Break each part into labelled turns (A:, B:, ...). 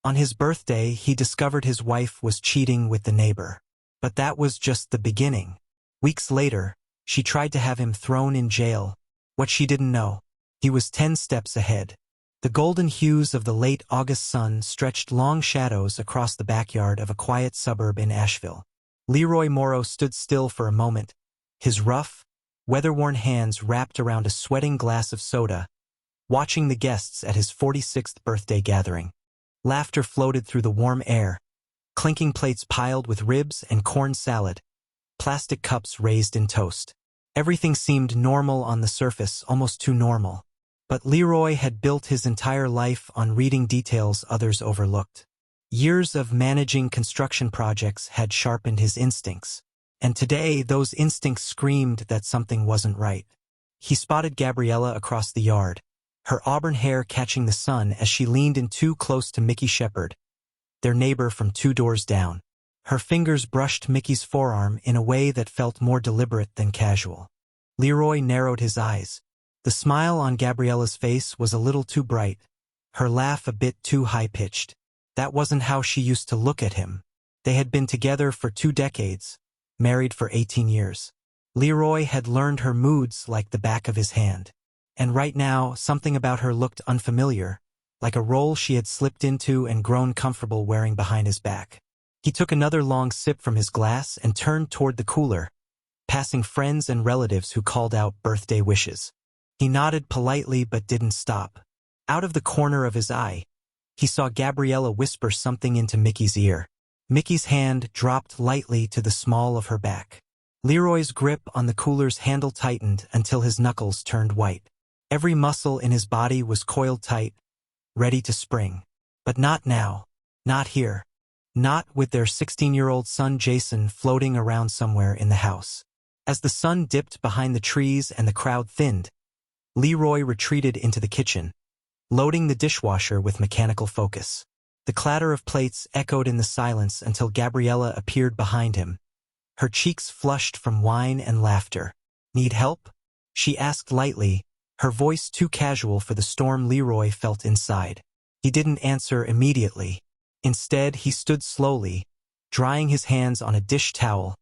A: On his birthday, he discovered his wife was cheating with the neighbor. But that was just the beginning. Weeks later, she tried to have him thrown in jail. What she didn't know, he was 10 steps ahead. The golden hues of the late August sun stretched long shadows across the backyard of a quiet suburb in Asheville. Leroy Morrow stood still for a moment, his rough, weather-worn hands wrapped around a sweating glass of soda, watching the guests at his 46th birthday gathering. Laughter floated through the warm air, clinking plates piled with ribs and corn salad, plastic cups raised in toast. Everything seemed normal on the surface, almost too normal. But Leroy had built his entire life on reading details others overlooked. Years of managing construction projects had sharpened his instincts, and today those instincts screamed that something wasn't right. He spotted Gabriella across the yard, her auburn hair catching the sun as she leaned in too close to Mickey Shepherd, their neighbor from 2 doors down. Her fingers brushed Mickey's forearm in a way that felt more deliberate than casual. Leroy narrowed his eyes. The smile on Gabriella's face was a little too bright, her laugh a bit too high-pitched. That wasn't how she used to look at him. They had been together for 2 decades, married for 18 years. Leroy had learned her moods like the back of his hand. And right now, something about her looked unfamiliar, like a role she had slipped into and grown comfortable wearing behind his back. He took another long sip from his glass and turned toward the cooler, passing friends and relatives who called out birthday wishes. He nodded politely but didn't stop. Out of the corner of his eye, he saw Gabriella whisper something into Mickey's ear. Mickey's hand dropped lightly to the small of her back. Leroy's grip on the cooler's handle tightened until his knuckles turned white. Every muscle in his body was coiled tight, ready to spring. But not now. Not here. Not with their 16-year-old son Jason floating around somewhere in the house. As the sun dipped behind the trees and the crowd thinned, Leroy retreated into the kitchen, loading the dishwasher with mechanical focus. The clatter of plates echoed in the silence until Gabriella appeared behind him, her cheeks flushed from wine and laughter. "Need help?" she asked lightly, her voice too casual for the storm Leroy felt inside. He didn't answer immediately. Instead, he stood slowly, drying his hands on a dish towel,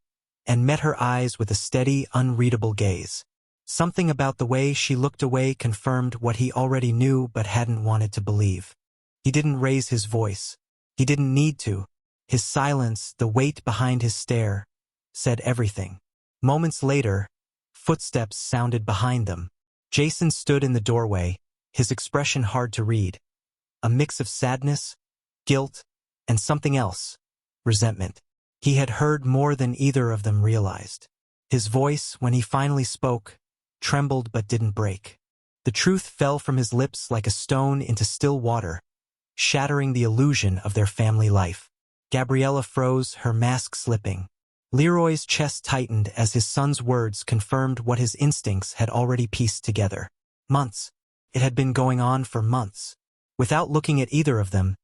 A: and met her eyes with a steady, unreadable gaze. Something about the way she looked away confirmed what he already knew but hadn't wanted to believe. He didn't raise his voice. He didn't need to. His silence, the weight behind his stare, said everything. Moments later, footsteps sounded behind them. Jason stood in the doorway, his expression hard to read. A mix of sadness, guilt, and something else, resentment. He had heard more than either of them realized. His voice, when he finally spoke, trembled but didn't break. The truth fell from his lips like a stone into still water, shattering the illusion of their family life. Gabriella froze, her mask slipping. Leroy's chest tightened as his son's words confirmed what his instincts had already pieced together. Months. It had been going on for months. Without looking at either of them,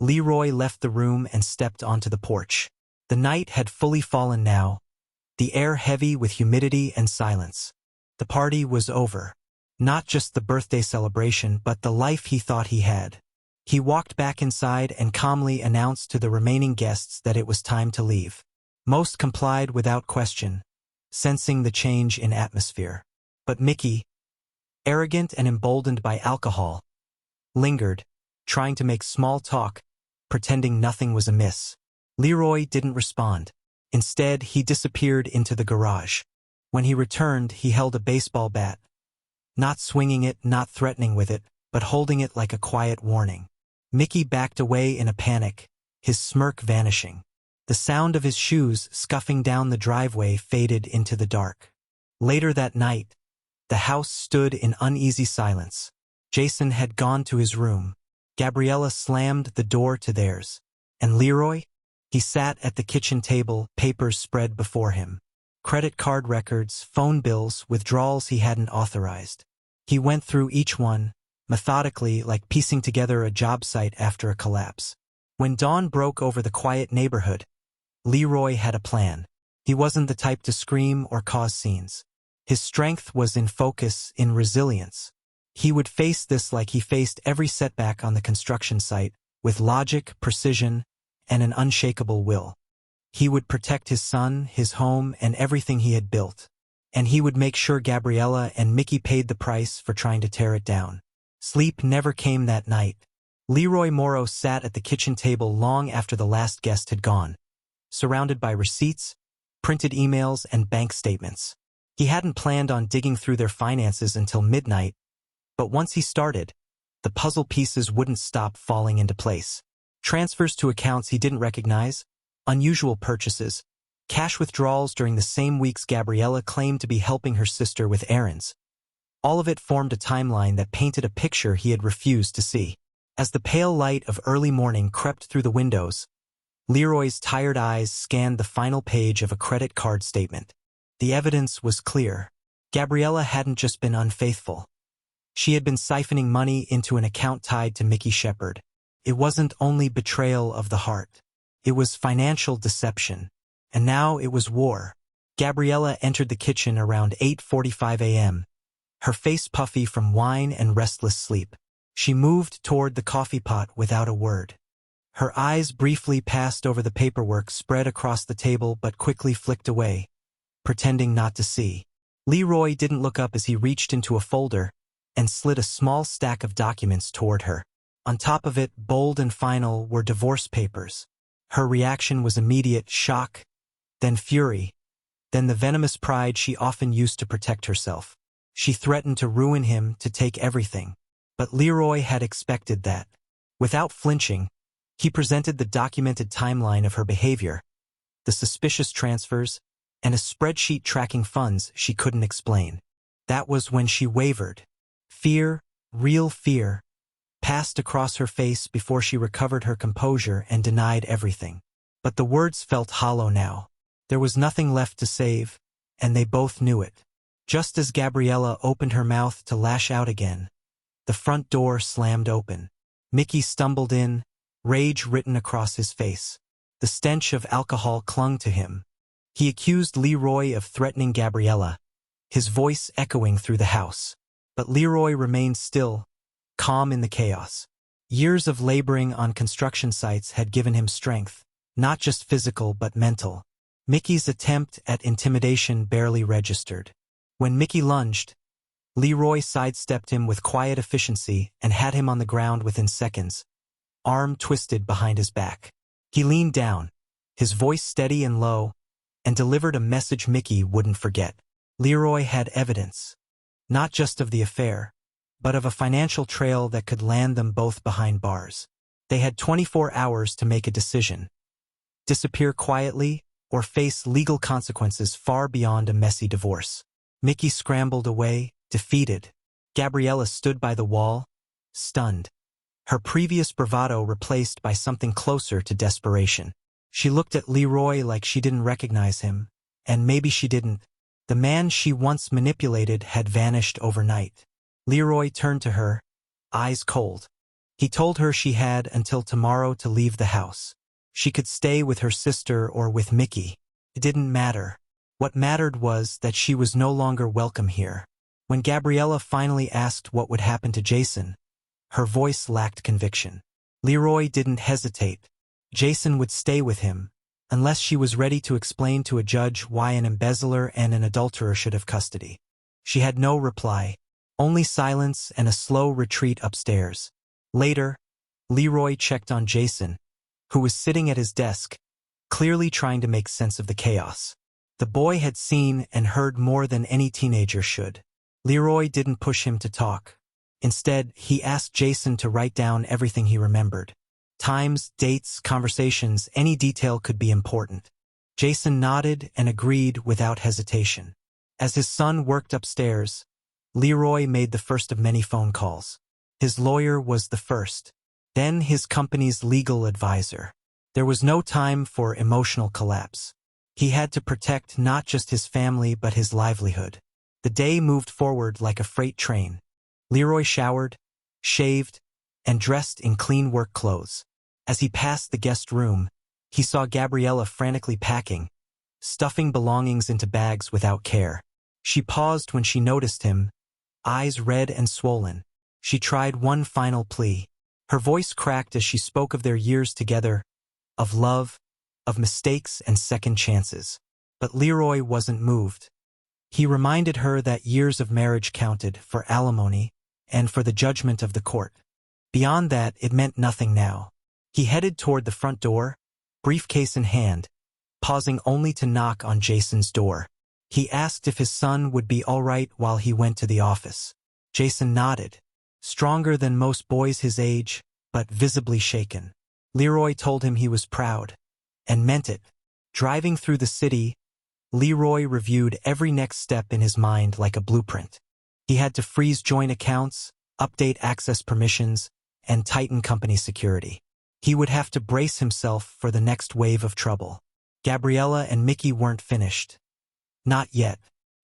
A: Leroy left the room and stepped onto the porch. The night had fully fallen now, the air heavy with humidity and silence. The party was over. Not just the birthday celebration, but the life he thought he had. He walked back inside and calmly announced to the remaining guests that it was time to leave. Most complied without question, sensing the change in atmosphere. But Mickey, arrogant and emboldened by alcohol, lingered, trying to make small talk, pretending nothing was amiss. Leroy didn't respond. Instead, he disappeared into the garage. When he returned, he held a baseball bat, not swinging it, not threatening with it, but holding it like a quiet warning. Mickey backed away in a panic, his smirk vanishing. The sound of his shoes scuffing down the driveway faded into the dark. Later that night, the house stood in uneasy silence. Jason had gone to his room. Gabriella slammed the door to theirs. And Leroy? He sat at the kitchen table, papers spread before him. Credit card records, phone bills, withdrawals he hadn't authorized. He went through each one, methodically, like piecing together a job site after a collapse. When dawn broke over the quiet neighborhood, Leroy had a plan. He wasn't the type to scream or cause scenes. His strength was in focus, in resilience. He would face this like he faced every setback on the construction site, with logic, precision, and an unshakable will. He would protect his son, his home, and everything he had built. And he would make sure Gabriella and Mickey paid the price for trying to tear it down. Sleep never came that night. Leroy Morrow sat at the kitchen table long after the last guest had gone, surrounded by receipts, printed emails, and bank statements. He hadn't planned on digging through their finances until midnight, but once he started, the puzzle pieces wouldn't stop falling into place. Transfers to accounts he didn't recognize, unusual purchases, cash withdrawals during the same weeks Gabriella claimed to be helping her sister with errands. All of it formed a timeline that painted a picture he had refused to see. As the pale light of early morning crept through the windows, Leroy's tired eyes scanned the final page of a credit card statement. The evidence was clear. Gabriella hadn't just been unfaithful. She had been siphoning money into an account tied to Mickey Shepard. It wasn't only betrayal of the heart. It was financial deception. And now it was war. Gabriella entered the kitchen around 8:45 a.m., her face puffy from wine and restless sleep. She moved toward the coffee pot without a word. Her eyes briefly passed over the paperwork spread across the table but quickly flicked away, pretending not to see. Leroy didn't look up as he reached into a folder and slid a small stack of documents toward her. On top of it, bold and final, were divorce papers. Her reaction was immediate: shock, then fury, then the venomous pride she often used to protect herself. She threatened to ruin him, to take everything. But Leroy had expected that. Without flinching, he presented the documented timeline of her behavior, the suspicious transfers, and a spreadsheet tracking funds she couldn't explain. That was when she wavered. Fear, real fear, passed across her face before she recovered her composure and denied everything. But the words felt hollow now. There was nothing left to save, and they both knew it. Just as Gabriella opened her mouth to lash out again, the front door slammed open. Mickey stumbled in, rage written across his face. The stench of alcohol clung to him. He accused Leroy of threatening Gabriella, his voice echoing through the house. But Leroy remained still, calm in the chaos. Years of laboring on construction sites had given him strength, not just physical but mental. Mickey's attempt at intimidation barely registered. When Mickey lunged, Leroy sidestepped him with quiet efficiency and had him on the ground within seconds, arm twisted behind his back. He leaned down, his voice steady and low, and delivered a message Mickey wouldn't forget. Leroy had evidence, not just of the affair, but of a financial trail that could land them both behind bars. They had 24 hours to make a decision: disappear quietly or face legal consequences far beyond a messy divorce. Mickey scrambled away, defeated. Gabriella stood by the wall, stunned, her previous bravado replaced by something closer to desperation. She looked at Leroy like she didn't recognize him, and maybe she didn't. The man she once manipulated had vanished overnight. Leroy turned to her, eyes cold. He told her she had until tomorrow to leave the house. She could stay with her sister or with Mickey. It didn't matter. What mattered was that she was no longer welcome here. When Gabriella finally asked what would happen to Jason, her voice lacked conviction. Leroy didn't hesitate. Jason would stay with him, unless she was ready to explain to a judge why an embezzler and an adulterer should have custody. She had no reply, only silence and a slow retreat upstairs. Later, Leroy checked on Jason, who was sitting at his desk, clearly trying to make sense of the chaos. The boy had seen and heard more than any teenager should. Leroy didn't push him to talk. Instead, he asked Jason to write down everything he remembered. Times, dates, conversations, any detail could be important. Jason nodded and agreed without hesitation. As his son worked upstairs, Leroy made the first of many phone calls. His lawyer was the first, then his company's legal advisor. There was no time for emotional collapse. He had to protect not just his family but his livelihood. The day moved forward like a freight train. Leroy showered, shaved, and dressed in clean work clothes. As he passed the guest room, he saw Gabriella frantically packing, stuffing belongings into bags without care. She paused when she noticed him, eyes red and swollen. She tried one final plea. Her voice cracked as she spoke of their years together, of love, of mistakes and second chances. But Leroy wasn't moved. He reminded her that years of marriage counted for alimony and for the judgment of the court. Beyond that, it meant nothing now. He headed toward the front door, briefcase in hand, pausing only to knock on Jason's door. He asked if his son would be all right while he went to the office. Jason nodded, stronger than most boys his age, but visibly shaken. Leroy told him he was proud, and meant it. Driving through the city, Leroy reviewed every next step in his mind like a blueprint. He had to freeze joint accounts, update access permissions, and tighten company security. He would have to brace himself for the next wave of trouble. Gabriella and Mickey weren't finished. Not yet.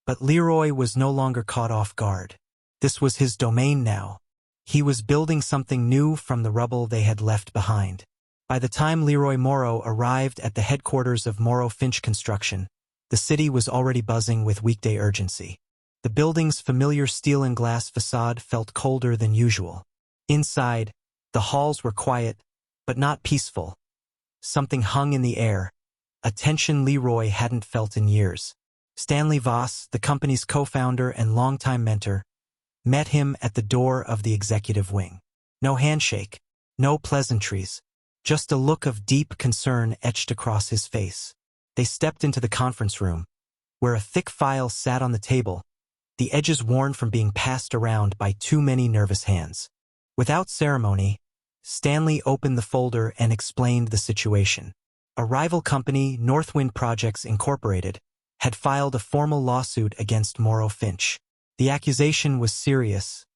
A: But Leroy was no longer caught off guard. This was his domain now. He was building something new from the rubble they had left behind. By the time Leroy Morrow arrived at the headquarters of Morrow Finch Construction, the city was already buzzing with weekday urgency. The building's familiar steel and glass facade felt colder than usual. Inside, the halls were quiet, but not peaceful. Something hung in the air, a tension Leroy hadn't felt in years. Stanley Voss, the company's co-founder and longtime mentor, met him at the door of the executive wing. No handshake, no pleasantries, just a look of deep concern etched across his face. They stepped into the conference room, where a thick file sat on the table, the edges worn from being passed around by too many nervous hands. Without ceremony, Stanley opened the folder and explained the situation. A rival company, Northwind Projects Incorporated, had filed a formal lawsuit against Morrow Finch. The accusation was serious: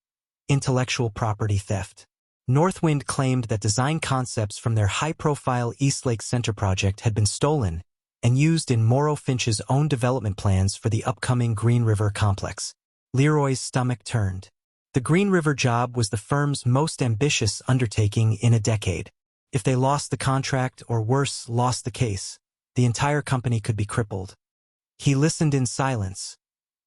A: intellectual property theft. Northwind claimed that design concepts from their high-profile Eastlake Center project had been stolen and used in Morrow Finch's own development plans for the upcoming Green River complex. Leroy's stomach turned. The Green River job was the firm's most ambitious undertaking in a decade. If they lost the contract, or worse, lost the case, the entire company could be crippled. He listened in silence,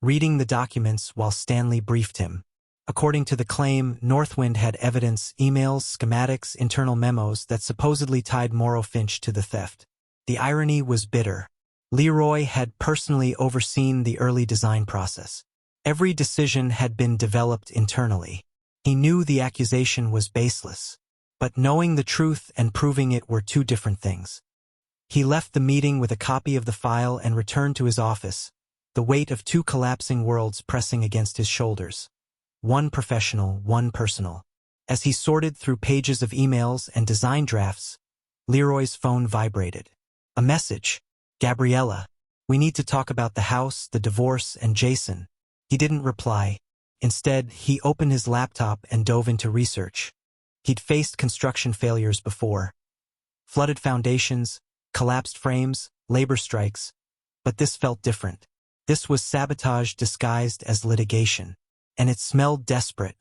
A: reading the documents while Stanley briefed him. According to the claim, Northwind had evidence, emails, schematics, internal memos that supposedly tied Morrow Finch to the theft. The irony was bitter. Leroy had personally overseen the early design process. Every decision had been developed internally. He knew the accusation was baseless, but knowing the truth and proving it were two different things. He left the meeting with a copy of the file and returned to his office, the weight of two collapsing worlds pressing against his shoulders. One professional, one personal. As he sorted through pages of emails and design drafts, Leroy's phone vibrated. A message. Gabriella, we need to talk about the house, the divorce, and Jason. He didn't reply. Instead, he opened his laptop and dove into research. He'd faced construction failures before. Flooded foundations, collapsed frames, labor strikes. But this felt different. This was sabotage disguised as litigation. And it smelled desperate.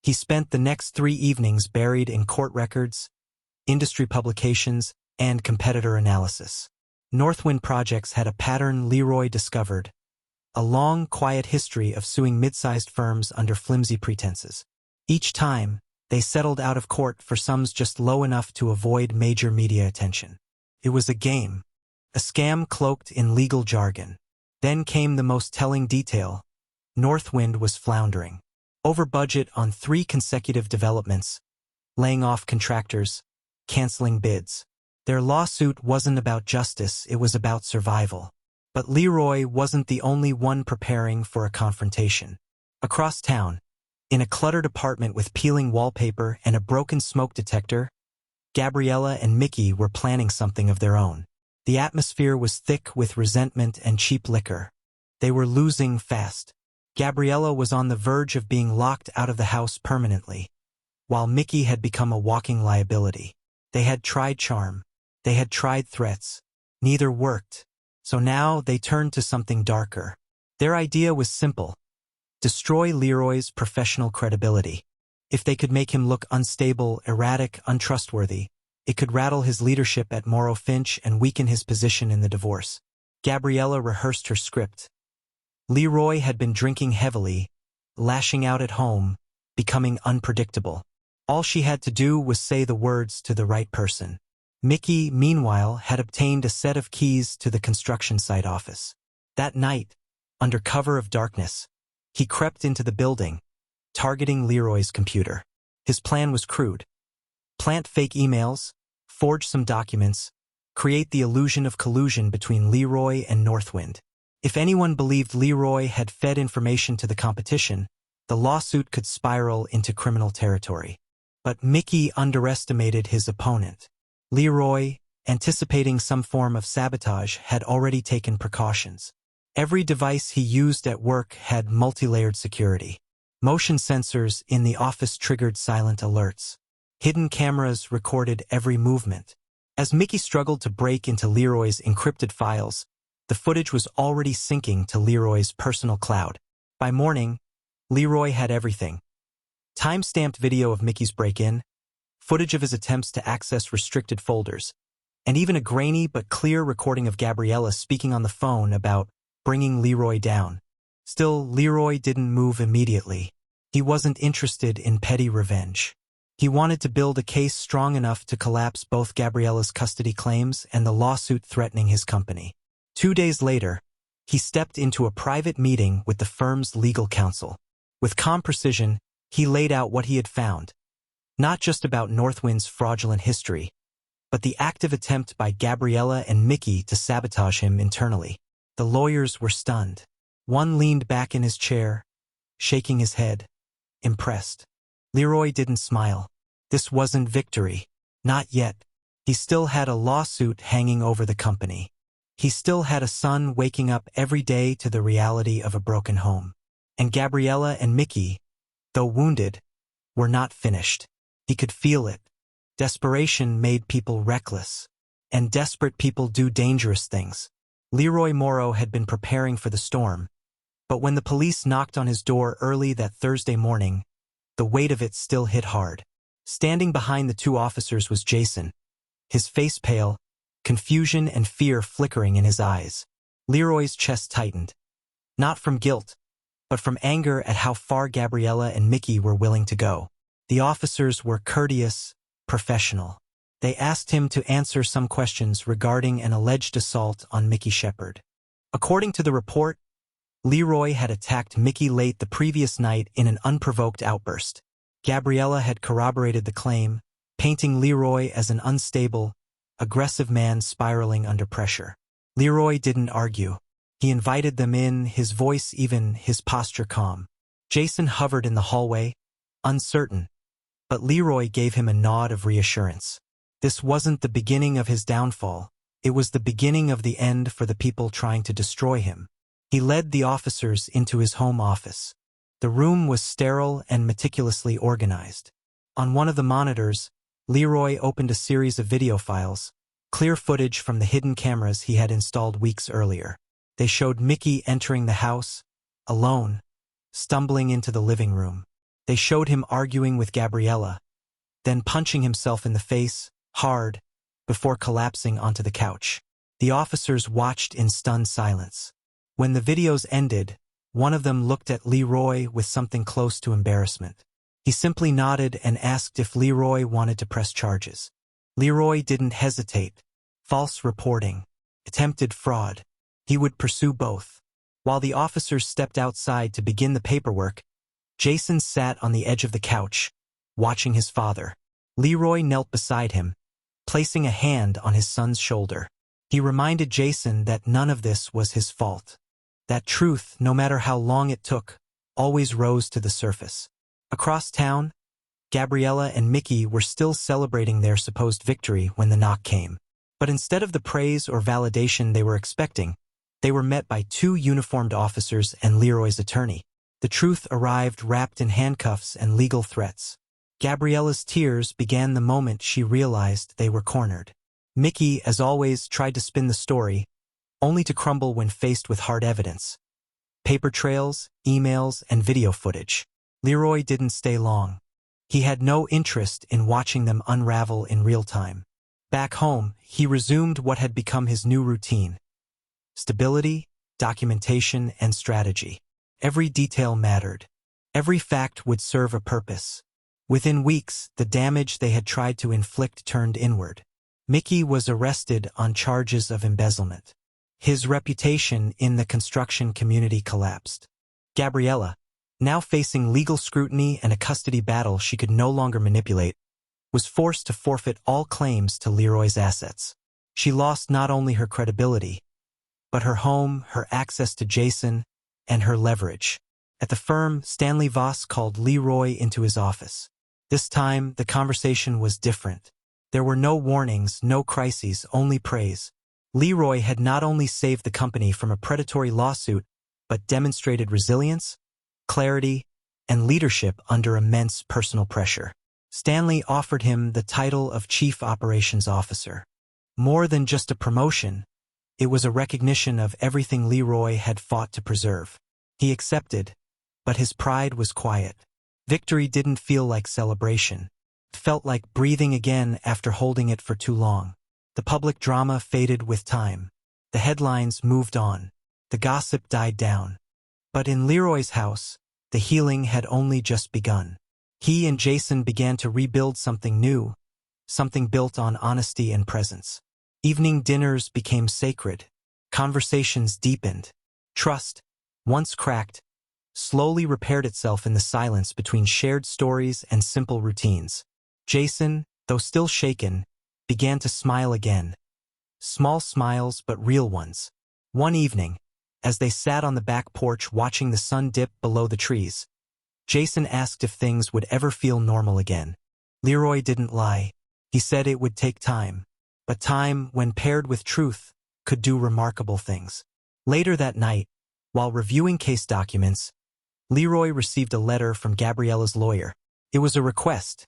A: He spent the next 3 evenings buried in court records, industry publications, and competitor analysis. Northwind Projects had a pattern Leroy discovered: a long, quiet history of suing mid-sized firms under flimsy pretenses. Each time, they settled out of court for sums just low enough to avoid major media attention. It was a game, a scam cloaked in legal jargon. Then came the most telling detail. Northwind was floundering. Over budget on 3 consecutive developments, laying off contractors, canceling bids. Their lawsuit wasn't about justice, it was about survival. But Leroy wasn't the only one preparing for a confrontation. Across town, in a cluttered apartment with peeling wallpaper and a broken smoke detector, Gabriella and Mickey were planning something of their own. The atmosphere was thick with resentment and cheap liquor. They were losing fast. Gabriella was on the verge of being locked out of the house permanently, while Mickey had become a walking liability. They had tried charm. They had tried threats. Neither worked. So now they turned to something darker. Their idea was simple: destroy Leroy's professional credibility. If they could make him look unstable, erratic, untrustworthy, it could rattle his leadership at Morrow Finch and weaken his position in the divorce. Gabriella rehearsed her script. Leroy had been drinking heavily, lashing out at home, becoming unpredictable. All she had to do was say the words to the right person. Mickey, meanwhile, had obtained a set of keys to the construction site office. That night, under cover of darkness, he crept into the building, targeting Leroy's computer. His plan was crude. Plant fake emails, forge some documents, create the illusion of collusion between Leroy and Northwind. If anyone believed Leroy had fed information to the competition, the lawsuit could spiral into criminal territory. But Mickey underestimated his opponent. Leroy, anticipating some form of sabotage, had already taken precautions. Every device he used at work had multi-layered security. Motion sensors in the office triggered silent alerts. Hidden cameras recorded every movement. As Mickey struggled to break into Leroy's encrypted files, the footage was already syncing to Leroy's personal cloud. By morning, Leroy had everything. Time-stamped video of Mickey's break-in, footage of his attempts to access restricted folders, and even a grainy but clear recording of Gabriella speaking on the phone about bringing Leroy down. Still, Leroy didn't move immediately. He wasn't interested in petty revenge. He wanted to build a case strong enough to collapse both Gabriella's custody claims and the lawsuit threatening his company. 2 days later, he stepped into a private meeting with the firm's legal counsel. With calm precision, he laid out what he had found, not just about Northwind's fraudulent history, but the active attempt by Gabriella and Mickey to sabotage him internally. The lawyers were stunned. One leaned back in his chair, shaking his head, impressed. Leroy didn't smile. This wasn't victory. Not yet. He still had a lawsuit hanging over the company. He still had a son waking up every day to the reality of a broken home. And Gabriella and Mickey, though wounded, were not finished. He could feel it. Desperation made people reckless, and desperate people do dangerous things. Leroy Morrow had been preparing for the storm, but when the police knocked on his door early that Thursday morning, the weight of it still hit hard. Standing behind the two officers was Jason, his face pale, confusion and fear flickering in his eyes. Leroy's chest tightened, not from guilt, but from anger at how far Gabriella and Mickey were willing to go. The officers were courteous, professional. They asked him to answer some questions regarding an alleged assault on Mickey Shepard. According to the report, Leroy had attacked Mickey late the previous night in an unprovoked outburst. Gabriella had corroborated the claim, painting Leroy as an unstable, aggressive man spiraling under pressure. Leroy didn't argue. He invited them in, his voice even, his posture calm. Jason hovered in the hallway, uncertain, but Leroy gave him a nod of reassurance. This wasn't the beginning of his downfall. It was the beginning of the end for the people trying to destroy him. He led the officers into his home office. The room was sterile and meticulously organized. On one of the monitors, Leroy opened a series of video files, clear footage from the hidden cameras he had installed weeks earlier. They showed Mickey entering the house, alone, stumbling into the living room. They showed him arguing with Gabriella, then punching himself in the face, hard, before collapsing onto the couch. The officers watched in stunned silence. When the videos ended, one of them looked at Leroy with something close to embarrassment. He simply nodded and asked if Leroy wanted to press charges. Leroy didn't hesitate. False reporting, attempted fraud. He would pursue both. While the officers stepped outside to begin the paperwork, Jason sat on the edge of the couch, watching his father. Leroy knelt beside him, placing a hand on his son's shoulder. He reminded Jason that none of this was his fault. That truth, no matter how long it took, always rose to the surface. Across town, Gabriella and Mickey were still celebrating their supposed victory when the knock came. But instead of the praise or validation they were expecting, they were met by 2 uniformed officers and Leroy's attorney. The truth arrived wrapped in handcuffs and legal threats. Gabriella's tears began the moment she realized they were cornered. Mickey, as always, tried to spin the story, only to crumble when faced with hard evidence. Paper trails, emails, and video footage. Leroy didn't stay long. He had no interest in watching them unravel in real time. Back home, he resumed what had become his new routine. Stability, documentation, and strategy. Every detail mattered. Every fact would serve a purpose. Within weeks, the damage they had tried to inflict turned inward. Mickey was arrested on charges of embezzlement. His reputation in the construction community collapsed. Gabriella, now facing legal scrutiny and a custody battle she could no longer manipulate, was forced to forfeit all claims to Leroy's assets. She lost not only her credibility, but her home, her access to Jason, and her leverage. At the firm, Stanley Voss called Leroy into his office. This time, the conversation was different. There were no warnings, no crises, only praise. Leroy had not only saved the company from a predatory lawsuit, but demonstrated resilience, clarity, and leadership under immense personal pressure. Stanley offered him the title of Chief Operations Officer. More than just a promotion, it was a recognition of everything Leroy had fought to preserve. He accepted, but his pride was quiet. Victory didn't feel like celebration. It felt like breathing again after holding it for too long. The public drama faded with time. The headlines moved on. The gossip died down. But in Leroy's house, the healing had only just begun. He and Jason began to rebuild something new, something built on honesty and presence. Evening dinners became sacred. Conversations deepened. Trust, once cracked, slowly repaired itself in the silence between shared stories and simple routines. Jason, though still shaken, began to smile again. Small smiles, but real ones. One evening, as they sat on the back porch watching the sun dip below the trees, Jason asked if things would ever feel normal again. Leroy didn't lie. He said it would take time. But time, when paired with truth, could do remarkable things. Later that night, while reviewing case documents, Leroy received a letter from Gabriella's lawyer. It was a request.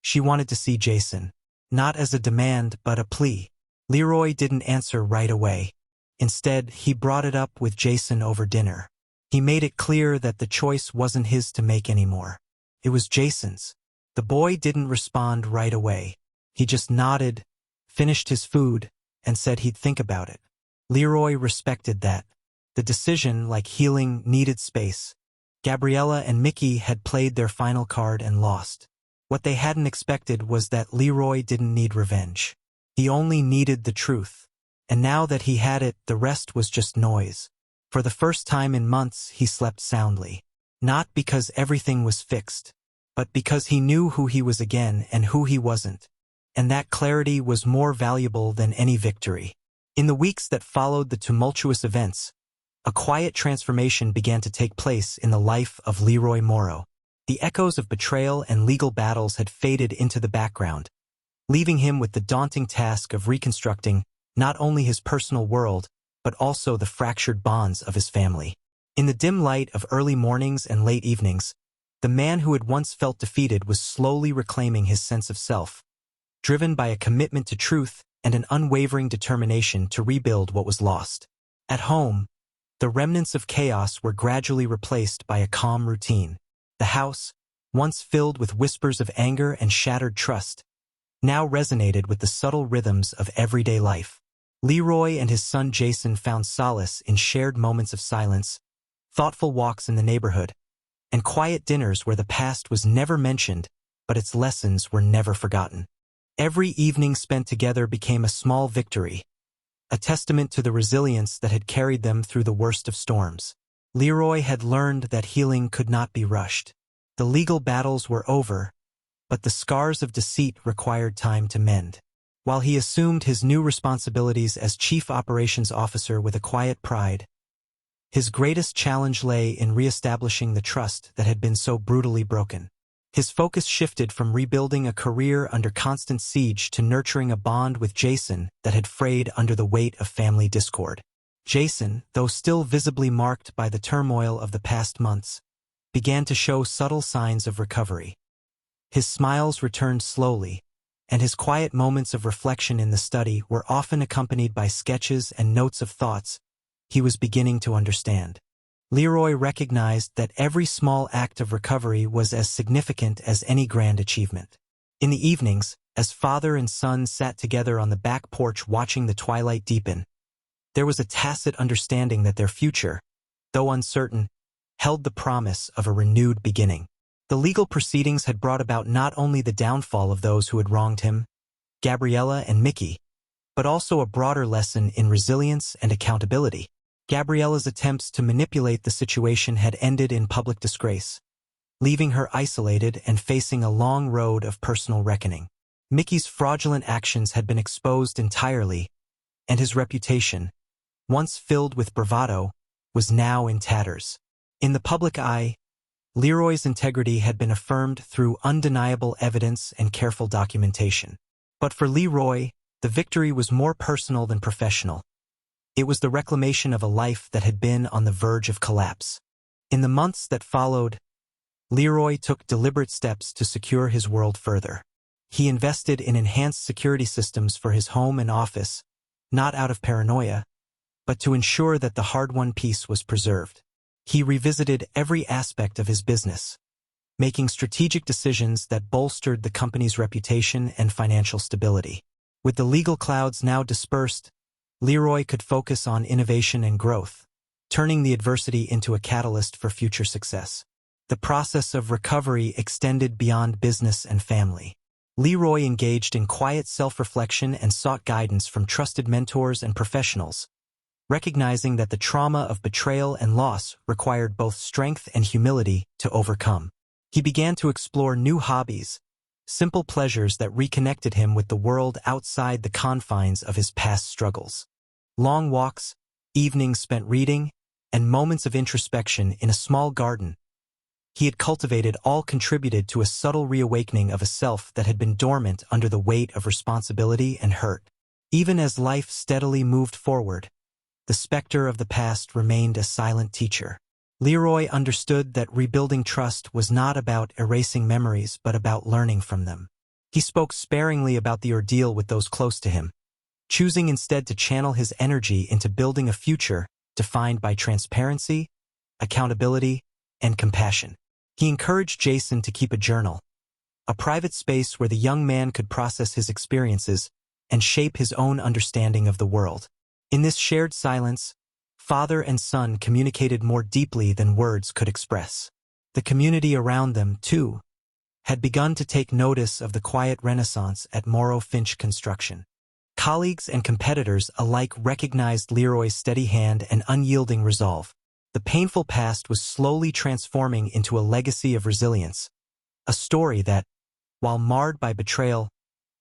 A: She wanted to see Jason. Not as a demand, but a plea. Leroy didn't answer right away. Instead, he brought it up with Jason over dinner. He made it clear that the choice wasn't his to make anymore. It was Jason's. The boy didn't respond right away. He just nodded, finished his food, and said he'd think about it. Leroy respected that. The decision, like healing, needed space. Gabriella and Mickey had played their final card and lost. What they hadn't expected was that Leroy didn't need revenge. He only needed the truth. And now that he had it, the rest was just noise. For the first time in months, he slept soundly. Not because everything was fixed, but because he knew who he was again and who he wasn't. And that clarity was more valuable than any victory. In the weeks that followed the tumultuous events, a quiet transformation began to take place in the life of Leroy Morrow. The echoes of betrayal and legal battles had faded into the background, leaving him with the daunting task of reconstructing not only his personal world, but also the fractured bonds of his family. In the dim light of early mornings and late evenings, the man who had once felt defeated was slowly reclaiming his sense of self, driven by a commitment to truth and an unwavering determination to rebuild what was lost. At home, the remnants of chaos were gradually replaced by a calm routine. The house, once filled with whispers of anger and shattered trust, now resonated with the subtle rhythms of everyday life. Leroy and his son Jason found solace in shared moments of silence, thoughtful walks in the neighborhood, and quiet dinners where the past was never mentioned, but its lessons were never forgotten. Every evening spent together became a small victory, a testament to the resilience that had carried them through the worst of storms. Leroy had learned that healing could not be rushed. The legal battles were over, but the scars of deceit required time to mend. While he assumed his new responsibilities as Chief Operations Officer with a quiet pride, his greatest challenge lay in reestablishing the trust that had been so brutally broken. His focus shifted from rebuilding a career under constant siege to nurturing a bond with Jason that had frayed under the weight of family discord. Jason, though still visibly marked by the turmoil of the past months, began to show subtle signs of recovery. His smiles returned slowly, and his quiet moments of reflection in the study were often accompanied by sketches and notes of thoughts he was beginning to understand. Leroy recognized that every small act of recovery was as significant as any grand achievement. In the evenings, as father and son sat together on the back porch watching the twilight deepen, there was a tacit understanding that their future, though uncertain, held the promise of a renewed beginning. The legal proceedings had brought about not only the downfall of those who had wronged him, Gabriella and Mickey, but also a broader lesson in resilience and accountability. Gabriella's attempts to manipulate the situation had ended in public disgrace, leaving her isolated and facing a long road of personal reckoning. Mickey's fraudulent actions had been exposed entirely, and his reputation, once filled with bravado, was now in tatters. In the public eye, Leroy's integrity had been affirmed through undeniable evidence and careful documentation. But for Leroy, the victory was more personal than professional. It was the reclamation of a life that had been on the verge of collapse. In the months that followed, Leroy took deliberate steps to secure his world further. He invested in enhanced security systems for his home and office, not out of paranoia, but to ensure that the hard-won peace was preserved. He revisited every aspect of his business, making strategic decisions that bolstered the company's reputation and financial stability. With the legal clouds now dispersed, Leroy could focus on innovation and growth, turning the adversity into a catalyst for future success. The process of recovery extended beyond business and family. Leroy engaged in quiet self-reflection and sought guidance from trusted mentors and professionals, recognizing that the trauma of betrayal and loss required both strength and humility to overcome. He began to explore new hobbies, simple pleasures that reconnected him with the world outside the confines of his past struggles. Long walks, evenings spent reading, and moments of introspection in a small garden he had cultivated all contributed to a subtle reawakening of a self that had been dormant under the weight of responsibility and hurt. Even as life steadily moved forward, the specter of the past remained a silent teacher. Leroy understood that rebuilding trust was not about erasing memories but about learning from them. He spoke sparingly about the ordeal with those close to him, choosing instead to channel his energy into building a future defined by transparency, accountability, and compassion. He encouraged Jason to keep a journal, a private space where the young man could process his experiences and shape his own understanding of the world. In this shared silence, father and son communicated more deeply than words could express. The community around them, too, had begun to take notice of the quiet renaissance at Morrow Finch Construction. Colleagues and competitors alike recognized Leroy's steady hand and unyielding resolve. The painful past was slowly transforming into a legacy of resilience, a story that, while marred by betrayal,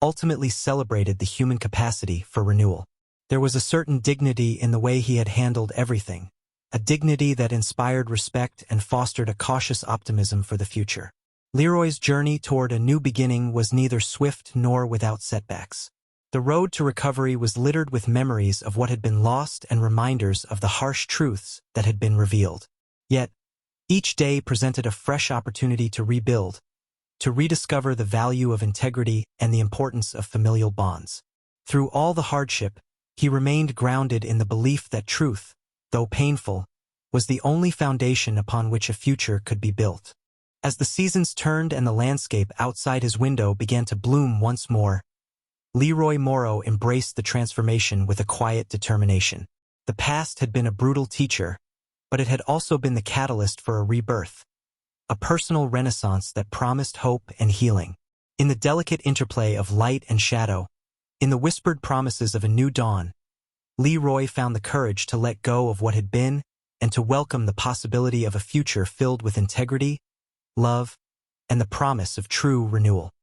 A: ultimately celebrated the human capacity for renewal. There was a certain dignity in the way he had handled everything, a dignity that inspired respect and fostered a cautious optimism for the future. Leroy's journey toward a new beginning was neither swift nor without setbacks. The road to recovery was littered with memories of what had been lost and reminders of the harsh truths that had been revealed. Yet, each day presented a fresh opportunity to rebuild, to rediscover the value of integrity and the importance of familial bonds. Through all the hardship, he remained grounded in the belief that truth, though painful, was the only foundation upon which a future could be built. As the seasons turned and the landscape outside his window began to bloom once more, Leroy Morrow embraced the transformation with a quiet determination. The past had been a brutal teacher, but it had also been the catalyst for a rebirth, a personal renaissance that promised hope and healing. In the delicate interplay of light and shadow, in the whispered promises of a new dawn, Leroy found the courage to let go of what had been and to welcome the possibility of a future filled with integrity, love, and the promise of true renewal.